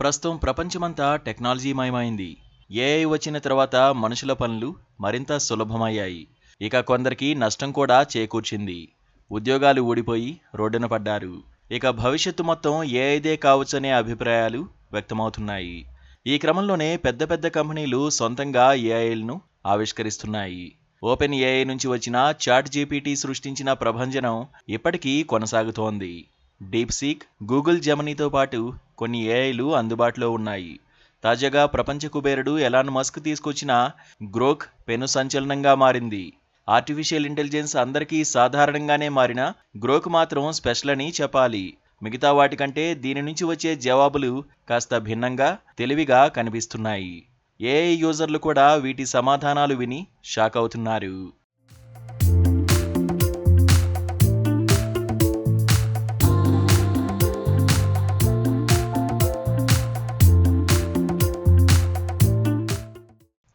ప్రస్తుతం ప్రపంచమంతా టెక్నాలజీమయమైంది. ఏఐ వచ్చిన తర్వాత మనుషుల పనులు మరింత సులభమయ్యాయి. ఇక కొందరికి నష్టం కూడా చేకూర్చింది. ఉద్యోగాలు ఊడిపోయి రోడ్డున పడ్డారు. ఇక భవిష్యత్తు మొత్తం ఏఐదే కావచ్చనే అభిప్రాయాలు వ్యక్తమవుతున్నాయి. ఈ క్రమంలోనే పెద్ద పెద్ద కంపెనీలు సొంతంగా ఏఐలను ఆవిష్కరిస్తున్నాయి. ఓపెన్ ఏఐ నుంచి వచ్చిన చాట్ జీపీటీ సృష్టించిన ప్రభంజనం ఇప్పటికీ కొనసాగుతోంది. డీప్సీక్, గూగుల్ జెమినీతో పాటు కొన్ని ఏఐలు అందుబాటులో ఉన్నాయి. తాజాగా ప్రపంచ కుబేరుడు ఎలాన్ మస్క్ తీసుకొచ్చిన గ్రోక్ పెను సంచలనంగా మారింది. ఆర్టిఫిషియల్ ఇంటెలిజెన్స్ అందరికీ సాధారణంగానే మారిన గ్రోక్ మాత్రం స్పెషల్ అని చెప్పాలి. మిగతా వాటికంటే దీని నుంచి వచ్చే జవాబులు కాస్త భిన్నంగా, తెలివిగా కనిపిస్తున్నాయి. ఏఐ యూజర్లు కూడా వీటి సమాధానాలు విని షాక్ అవుతున్నారు.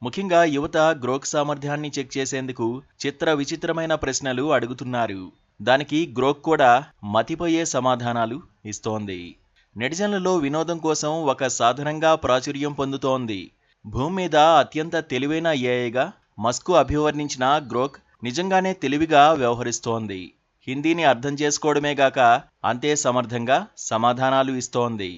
ముఖ్యంగా యువత గ్రోక్ సామర్థ్యాన్ని చెక్ చేసేందుకు చిత్ర విచిత్రమైన ప్రశ్నలు అడుగుతున్నారు. దానికి గ్రోక్ కూడా మతిపోయే సమాధానాలు ఇస్తోంది. నెటిజన్లలో వినోదం కోసం ఒక సాధనంగా ప్రాచుర్యం పొందుతోంది. భూమి మీద అత్యంత తెలివైన ఏఐగా మస్క్ అభివర్ణించిన గ్రోక్ నిజంగానే తెలివిగా వ్యవహరిస్తోంది. హిందీని అర్థం చేసుకోవడమే గాక అంతే సమర్థంగా సమాధానాలు ఇస్తోంది.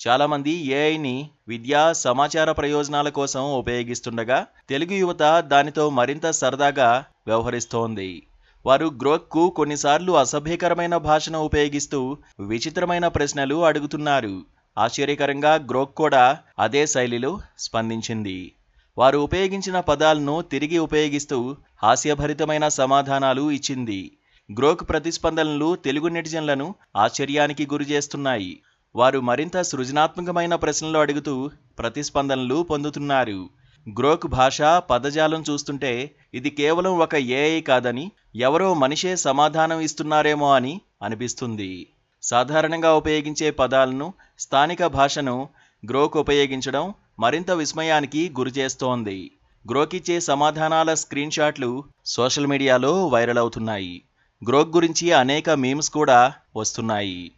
చాలామంది ఏఐని విద్యా, సమాచార ప్రయోజనాల కోసం ఉపయోగిస్తుండగా తెలుగు యువత దానితో మరింత సరదాగా వ్యవహరిస్తోంది. వారు గ్రోక్కు కొన్నిసార్లు అసభ్యకరమైన భాషను ఉపయోగిస్తూ విచిత్రమైన ప్రశ్నలు అడుగుతున్నారు. ఆశ్చర్యకరంగా గ్రోక్ కూడా అదే శైలిలో స్పందించింది. వారు ఉపయోగించిన పదాలను తిరిగి ఉపయోగిస్తూ హాస్యభరితమైన సమాధానాలు ఇచ్చింది. గ్రోక్ ప్రతిస్పందనలు తెలుగు నెటిజన్లను ఆశ్చర్యానికి గురిచేస్తున్నాయి. వారు మరింత సృజనాత్మకమైన ప్రశ్నలు అడుగుతూ ప్రతిస్పందనలు పొందుతున్నారు. గ్రోక్ భాష, పదజాలం చూస్తుంటే ఇది కేవలం ఒక ఏఐ కాదని, ఎవరో మనిషే సమాధానం ఇస్తున్నారేమో అని అనిపిస్తుంది. సాధారణంగా ఉపయోగించే పదాలను, స్థానిక భాషను గ్రోక్ ఉపయోగించడం మరింత విస్మయానికి గురిచేస్తోంది. గ్రోక్ ఇచ్చే సమాధానాల స్క్రీన్ షాట్లు సోషల్ మీడియాలో వైరల్ అవుతున్నాయి. గ్రోక్ గురించి అనేక మీమ్స్ కూడా వస్తున్నాయి.